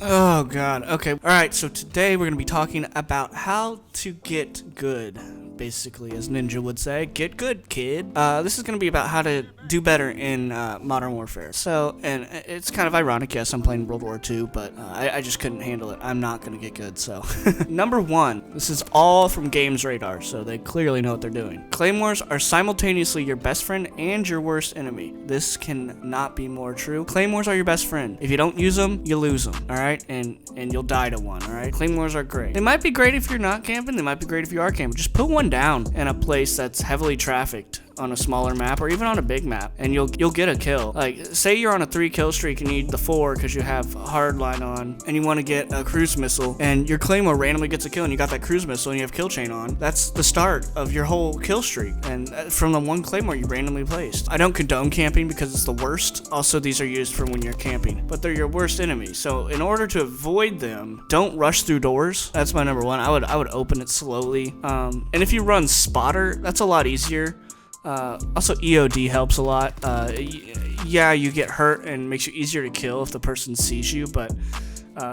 Oh god. Okay. All right. So today we're gonna be talking about how to get good. Basically, as Ninja would say, get good, kid. This is gonna be about how to do better in Modern Warfare. So, and it's kind of ironic. Yes, I'm playing World War II, but I just couldn't handle it. I'm not gonna get good. So, number one. This is all from GamesRadar, so they clearly know what they're doing. Claymores are simultaneously your best friend and your worst enemy. This cannot be more true. Claymores are your best friend. If you don't use them, you lose them. All right, and you'll die to one. All right, Claymores are great. They might be great if you're not camping. They might be great if you are camping. Just put one down in a place that's heavily trafficked on a smaller map or even on a big map, and you'll get a kill. Like, say you're on a 3 kill streak and you need the 4 because you have hardline on and you want to get a cruise missile, and your claymore randomly gets a kill and you got that cruise missile and you have kill chain on. That's the start of your whole kill streak, and from the one claymore you randomly placed. I don't condone camping because it's the worst. Also, these are used for when you're camping, but they're your worst enemy. So in order to avoid them, don't rush through doors. That's my number one. I would open it slowly. And if you run spotter, that's a lot easier. Also, EOD helps a lot. Yeah, you get hurt and makes you easier to kill if the person sees you, but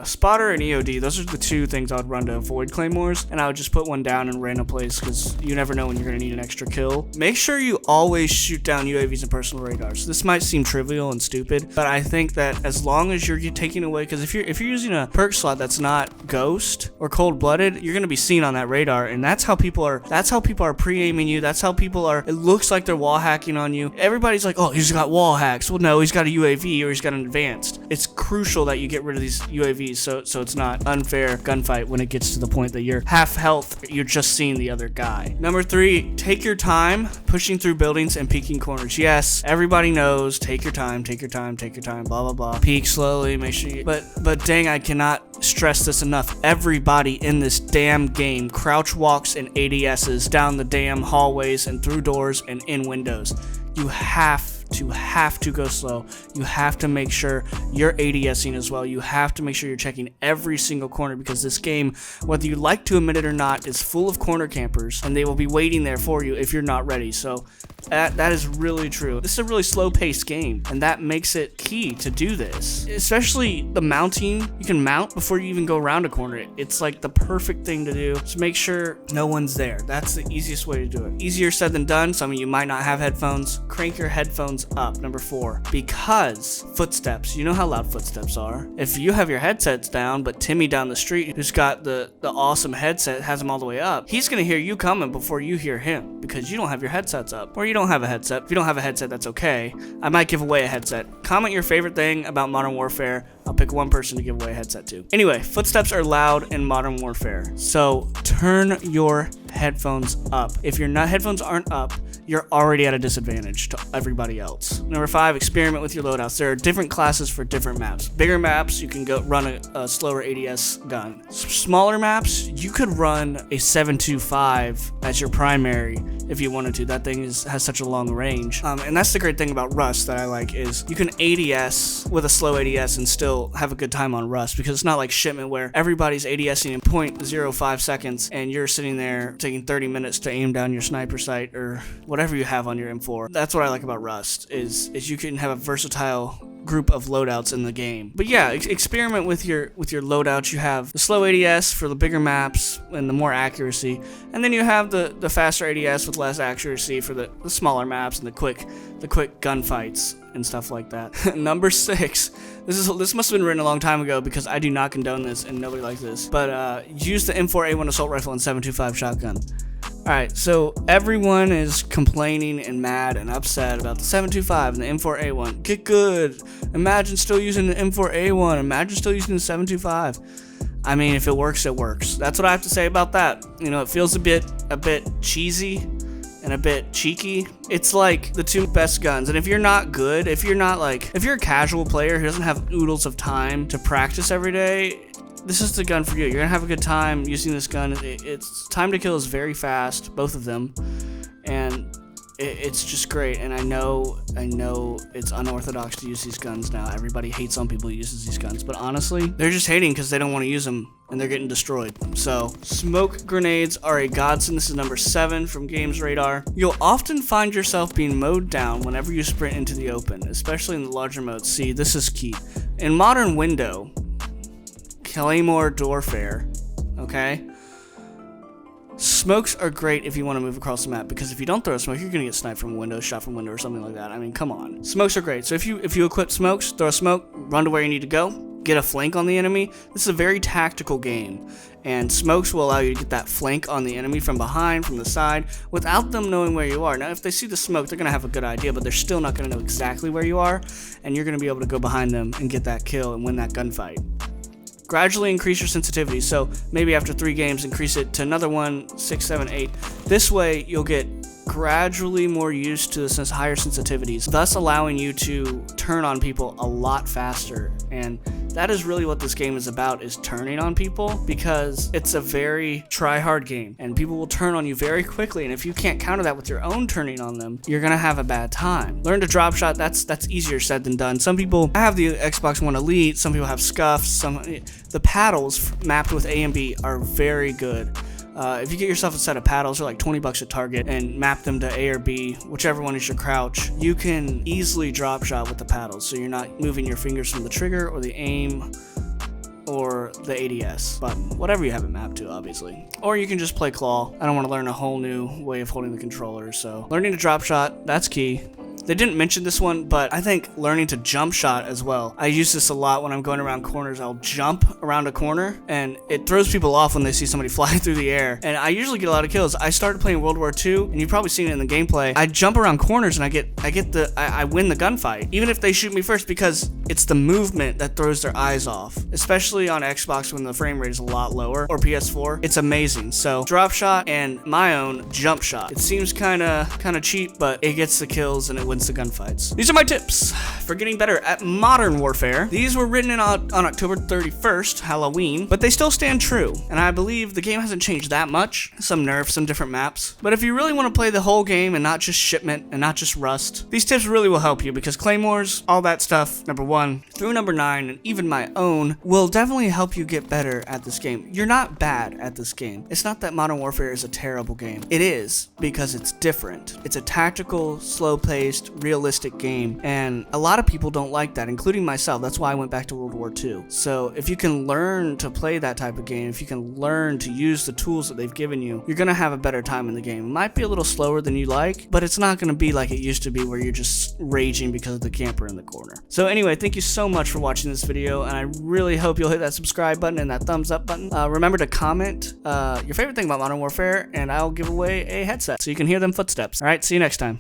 spotter and EOD, those are the two things I would run to avoid claymores, and I would just put one down in a random place because you never know when you're going to need an extra kill. Make sure you always shoot down UAVs and personal radars. This might seem trivial and stupid, but I think that as long as you're taking away, because if you're using a perk slot that's not ghost or cold-blooded, you're going to be seen on that radar, and that's how people are pre-aiming you. That's how people are. It looks like they're wall hacking on you. Everybody's like, oh, he's got wall hacks. Well, no, he's got a UAV or he's got an advanced. It's crucial that you get rid of these UAVs so it's not unfair gunfight when it gets to the point that you're half health, you're just seeing the other guy. Number 3, take your time pushing through buildings and peeking corners. Yes, everybody knows, take your time, blah blah blah. Peek slowly, make sure you, but dang, I cannot stress this enough. Everybody in this damn game crouch walks and ADSs down the damn hallways and through doors and in windows. You have to go slow. You have to make sure you're ADSing as well. You have to make sure you're checking every single corner, because this game, whether you like to admit it or not, is full of corner campers, and they will be waiting there for you if you're not ready. So that is really true. This is a really slow-paced game, and that makes it key to do this. Especially the mounting. You can mount before you even go around a corner. It's like the perfect thing to do. Just make sure no one's there. That's the easiest way to do it. Easier said than done. Some of you might not have headphones. Crank your headphones up. Number 4, because footsteps. You know how loud footsteps are. If you have your headsets down, but Timmy down the street, who's got the awesome headset, has them all the way up, he's gonna hear you coming before you hear him because you don't have your headsets up, or you don't have a headset. If you don't have a headset, that's okay. I might give away a headset. Comment your favorite thing about Modern Warfare. I'll pick one person to give away a headset to. Anyway, footsteps are loud in Modern Warfare, so turn your headphones up. If your headphones aren't up, you're already at a disadvantage to everybody else. Number 5, experiment with your loadouts. There are different classes for different maps. Bigger maps, you can go run a slower ADS gun. Smaller maps, you could run a 7.25 as your primary if you wanted to. That thing has such a long range. And that's the great thing about Rust that I like, is you can ADS with a slow ADS and still have a good time on Rust, because it's not like Shipment where everybody's ADSing in 0.05 seconds and you're sitting there taking 30 minutes to aim down your sniper sight or whatever you have on your M4. That's what I like about Rust, is you can have a versatile group of loadouts in the game. But yeah, experiment with your loadouts. You have the slow ADS for the bigger maps and the more accuracy, and then you have the faster ADS with less accuracy for the smaller maps and the quick gunfights and stuff like that. Number 6, this must have been written a long time ago because I do not condone this and nobody likes this, but use the M4A1 assault rifle and 7.25 shotgun. Alright, so everyone is complaining and mad and upset about the 7.25 and the M4A1. Get good. Imagine still using the M4A1. Imagine still using the 7.25. I mean, if it works, it works. That's what I have to say about that. You know, it feels a bit cheesy and a bit cheeky. It's like the 2 best guns. And if you're not good, if you're a casual player who doesn't have oodles of time to practice every day, this is the gun for you. You're gonna have a good time using this gun. It's time to kill is very fast, both of them, and it's just great. And I know it's unorthodox to use these guns now. Everybody hates on people who uses these guns, but honestly, they're just hating because they don't want to use them and they're getting destroyed. So smoke grenades are a godsend. This is number 7 from GamesRadar. You'll often find yourself being mowed down whenever you sprint into the open, especially in the larger modes. See, this is key. In Modern Window, Claymore Warfare, okay? Smokes are great if you want to move across the map, because if you don't throw a smoke, you're going to get sniped from a window, shot from a window, or something like that. I mean, come on. Smokes are great. So if you equip smokes, throw a smoke, run to where you need to go, get a flank on the enemy. This is a very tactical game, and smokes will allow you to get that flank on the enemy from behind, from the side, without them knowing where you are. Now, if they see the smoke, they're going to have a good idea, but they're still not going to know exactly where you are, and you're going to be able to go behind them and get that kill and win that gunfight. Gradually increase your sensitivity, so maybe after 3 games increase it to another 1, 6, 7, 8. This way you'll get gradually more used to the higher sensitivities, thus allowing you to turn on people a lot faster. And that is really what this game is about, is turning on people, because it's a very try-hard game and people will turn on you very quickly, and if you can't counter that with your own turning on them, you're gonna have a bad time. Learn to drop shot, that's easier said than done. Some people have the Xbox One Elite, some people have scuffs, the paddles mapped with A and B are very good. If you get yourself a set of paddles, they're like 20 bucks at Target, and map them to A or B, whichever one is your crouch, you can easily drop shot with the paddles, so you're not moving your fingers from the trigger or the aim or the ADS button, whatever you have it mapped to, obviously. Or you can just play claw. I don't want to learn a whole new way of holding the controller, so learning to drop shot, that's key. They didn't mention this one, but I think learning to jump shot as well. I use this a lot when I'm going around corners. I'll jump around a corner, and it throws people off when they see somebody fly through the air. And I usually get a lot of kills. I started playing World War II, and you've probably seen it in the gameplay. I jump around corners, and I win the gunfight, even if they shoot me first, because it's the movement that throws their eyes off. Especially on Xbox when the frame rate is a lot lower, or PS4. It's amazing. So drop shot and my own jump shot. It seems kind of cheap, but it gets the kills and it wins the gunfights. These are my tips for getting better at Modern Warfare. These were written on October 31st, Halloween, but they still stand true. And I believe the game hasn't changed that much. Some nerfs, some different maps. But if you really want to play the whole game and not just shipment and not just rust, these tips really will help you, because claymores, all that stuff, number 1 through number 9, and even my own, will definitely help you get better at this game. You're not bad at this game. It's not that Modern Warfare is a terrible game. It is, because it's different. It's a tactical, slow-paced, realistic game, and a lot of people don't like that, including myself. That's why I went back to World War II. So if you can learn to play that type of game, if you can learn to use the tools that they've given you, you're gonna have a better time in the game. It might be a little slower than you like, but it's not gonna be like it used to be, where you're just raging because of the camper in the corner. So anyway, thank you so much for watching this video, and I really hope you'll hit that subscribe button and that thumbs up button. Remember to comment your favorite thing about Modern Warfare, and I'll give away a headset so you can hear them footsteps. All right, see you next time.